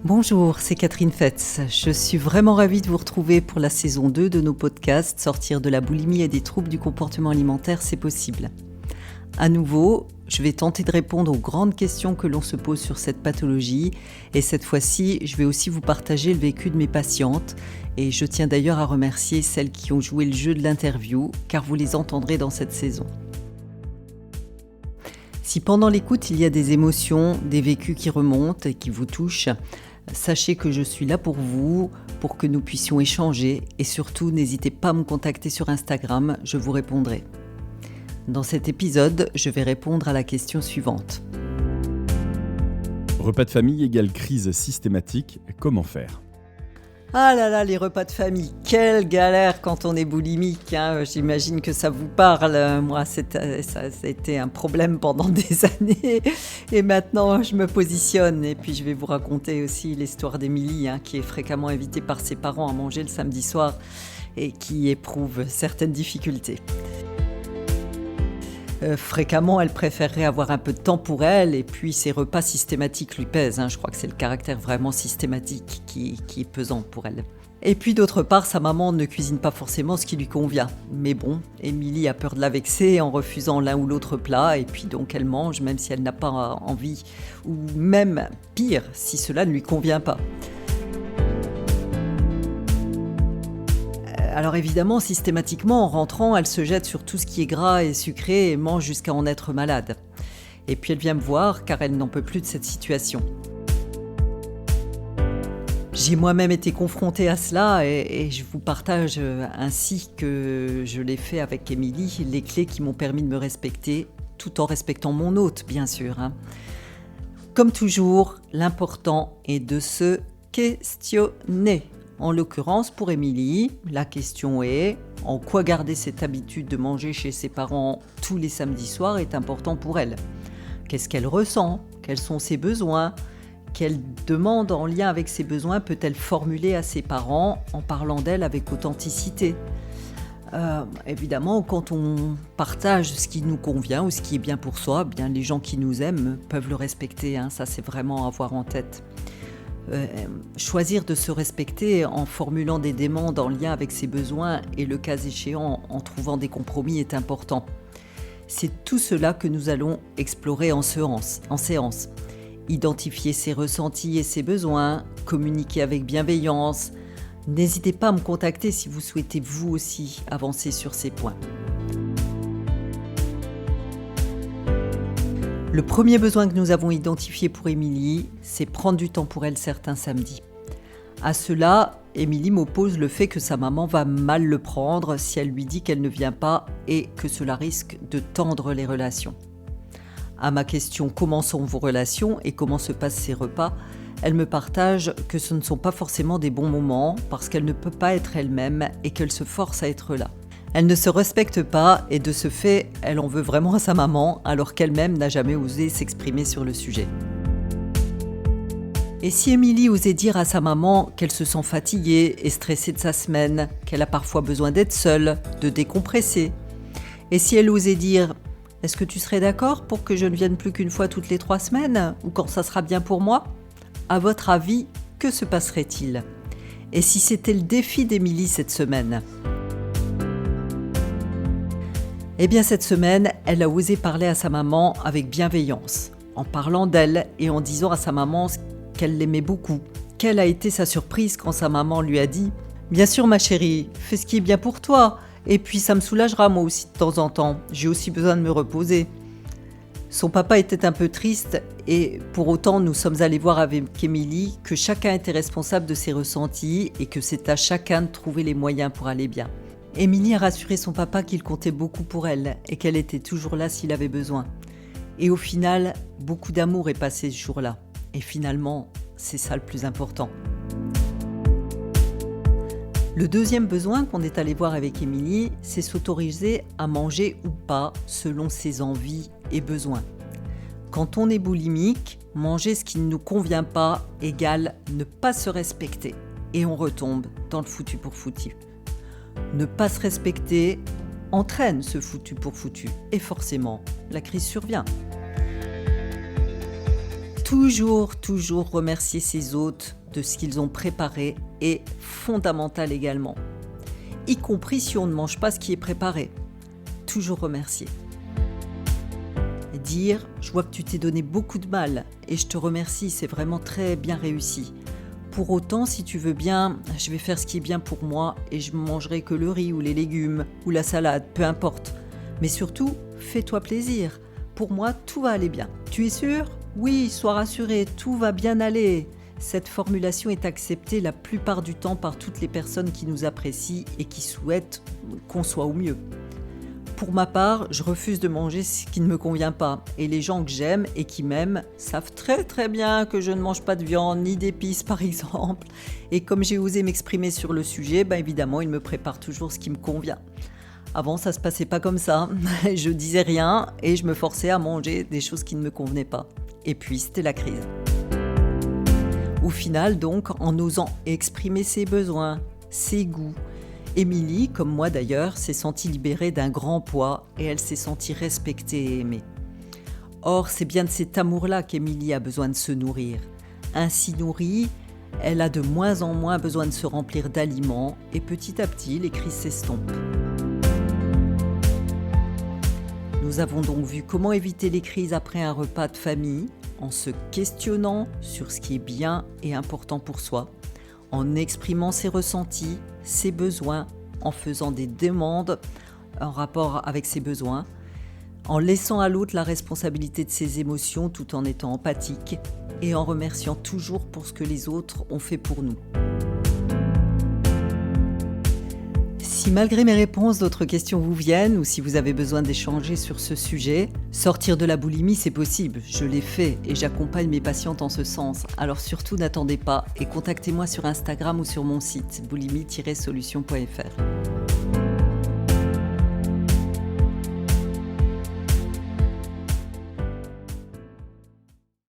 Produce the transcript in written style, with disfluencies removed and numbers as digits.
Bonjour, c'est Catherine Fetz. Je suis vraiment ravie de vous retrouver pour la saison 2 de nos podcasts. Sortir de la boulimie et des troubles du comportement alimentaire, c'est possible. À nouveau, je vais tenter de répondre aux grandes questions que l'on se pose sur cette pathologie. Et cette fois-ci, je vais aussi vous partager le vécu de mes patientes. Et je tiens d'ailleurs à remercier celles qui ont joué le jeu de l'interview, car vous les entendrez dans cette saison. Si pendant l'écoute, il y a des émotions, des vécus qui remontent et qui vous touchent, sachez que je suis là pour vous, pour que nous puissions échanger et surtout n'hésitez pas à me contacter sur Instagram, je vous répondrai. Dans cet épisode, je vais répondre à la question suivante. Repas de famille égale crise systématique, comment faire ? Ah là là, les repas de famille, quelle galère quand on est boulimique, hein. J'imagine que ça vous parle. Moi, ça a été un problème pendant des années et maintenant je me positionne. Et puis je vais vous raconter aussi l'histoire d'Émilie, qui est fréquemment invitée par ses parents à manger le samedi soir et qui éprouve certaines difficultés. Fréquemment, elle préférerait avoir un peu de temps pour elle et puis ses repas systématiques lui pèsent. Je crois que c'est le caractère vraiment systématique qui est pesant pour elle. Et puis d'autre part, sa maman ne cuisine pas forcément ce qui lui convient. Mais bon, Émilie a peur de la vexer en refusant l'un ou l'autre plat et puis donc elle mange même si elle n'a pas envie ou même pire si cela ne lui convient pas. Alors évidemment, systématiquement, en rentrant, elle se jette sur tout ce qui est gras et sucré et mange jusqu'à en être malade. Et puis elle vient me voir car elle n'en peut plus de cette situation. J'ai moi-même été confrontée à cela et je vous partage ainsi que je l'ai fait avec Émilie, les clés qui m'ont permis de me respecter, tout en respectant mon hôte, bien sûr. Comme toujours, l'important est de se questionner. En l'occurrence, pour Émilie, la question est en quoi garder cette habitude de manger chez ses parents tous les samedis soirs est important pour elle. Qu'est-ce qu'elle ressent ? Quels sont ses besoins ? Quelle demande en lien avec ses besoins peut-elle formuler à ses parents en parlant d'elle avec authenticité ? Évidemment, quand on partage ce qui nous convient ou ce qui est bien pour soi, bien les gens qui nous aiment peuvent le respecter. Ça, c'est vraiment à avoir en tête. Choisir de se respecter en formulant des demandes en lien avec ses besoins et le cas échéant en trouvant des compromis est important. C'est tout cela que nous allons explorer en séance. Identifier ses ressentis et ses besoins, communiquer avec bienveillance. N'hésitez pas à me contacter si vous souhaitez vous aussi avancer sur ces points. Le premier besoin que nous avons identifié pour Émilie, c'est prendre du temps pour elle certains samedis. À cela, Émilie m'oppose le fait que sa maman va mal le prendre si elle lui dit qu'elle ne vient pas et que cela risque de tendre les relations. À ma question « Comment sont vos relations et comment se passent ces repas ?», elle me partage que ce ne sont pas forcément des bons moments parce qu'elle ne peut pas être elle-même et qu'elle se force à être là. Elle ne se respecte pas et de ce fait, elle en veut vraiment à sa maman alors qu'elle-même n'a jamais osé s'exprimer sur le sujet. Et si Émilie osait dire à sa maman qu'elle se sent fatiguée et stressée de sa semaine, qu'elle a parfois besoin d'être seule, de décompresser ? Et si elle osait dire « Est-ce que tu serais d'accord pour que je ne vienne plus qu'une fois toutes les 3 semaines ou quand ça sera bien pour moi ?» À votre avis, que se passerait-il ? Et si c'était le défi d'Émilie cette semaine ? Eh bien cette semaine, elle a osé parler à sa maman avec bienveillance, en parlant d'elle et en disant à sa maman qu'elle l'aimait beaucoup. Quelle a été sa surprise quand sa maman lui a dit « Bien sûr ma chérie, fais ce qui est bien pour toi, et puis ça me soulagera moi aussi de temps en temps, j'ai aussi besoin de me reposer. » Son papa était un peu triste et pour autant nous sommes allés voir avec Émilie que chacun était responsable de ses ressentis et que c'est à chacun de trouver les moyens pour aller bien. Émilie a rassuré son papa qu'il comptait beaucoup pour elle et qu'elle était toujours là s'il avait besoin. Et au final, beaucoup d'amour est passé ce jour-là. Et finalement, c'est ça le plus important. Le deuxième besoin qu'on est allé voir avec Émilie, c'est s'autoriser à manger ou pas selon ses envies et besoins. Quand on est boulimique, manger ce qui ne nous convient pas égale ne pas se respecter. Et on retombe dans le foutu pour foutu. Ne pas se respecter entraîne ce foutu pour foutu et forcément, la crise survient. Toujours remercier ses hôtes de ce qu'ils ont préparé est fondamental également. Y compris si on ne mange pas ce qui est préparé. Toujours remercier. Et dire « Je vois que tu t'es donné beaucoup de mal et je te remercie, c'est vraiment très bien réussi. Pour autant, si tu veux bien, je vais faire ce qui est bien pour moi et je mangerai que le riz ou les légumes ou la salade, peu importe. Mais surtout, fais-toi plaisir. Pour moi, tout va aller bien. Tu es sûr ? Oui, sois rassuré, tout va bien aller. » Cette formulation est acceptée la plupart du temps par toutes les personnes qui nous apprécient et qui souhaitent qu'on soit au mieux. Pour ma part, je refuse de manger ce qui ne me convient pas. Et les gens que j'aime et qui m'aiment savent très bien que je ne mange pas de viande ni d'épices par exemple. Et comme j'ai osé m'exprimer sur le sujet, évidemment, ils me préparent toujours ce qui me convient. Avant, ça se passait pas comme ça. Je disais rien et je me forçais à manger des choses qui ne me convenaient pas. Et puis, c'était la crise. Au final, donc, en osant exprimer ses besoins, ses goûts, Émilie, comme moi d'ailleurs, s'est sentie libérée d'un grand poids et elle s'est sentie respectée et aimée. Or, c'est bien de cet amour-là qu'Émilie a besoin de se nourrir. Ainsi nourrie, elle a de moins en moins besoin de se remplir d'aliments et petit à petit, les crises s'estompent. Nous avons donc vu comment éviter les crises après un repas de famille, en se questionnant sur ce qui est bien et important pour soi, en exprimant ses ressentis, ses besoins, en faisant des demandes en rapport avec ses besoins, en laissant à l'autre la responsabilité de ses émotions tout en étant empathique et en remerciant toujours pour ce que les autres ont fait pour nous. Si malgré mes réponses, d'autres questions vous viennent ou si vous avez besoin d'échanger sur ce sujet, sortir de la boulimie, c'est possible. Je l'ai fait et j'accompagne mes patientes en ce sens. Alors surtout, n'attendez pas et contactez-moi sur Instagram ou sur mon site boulimie-solution.fr.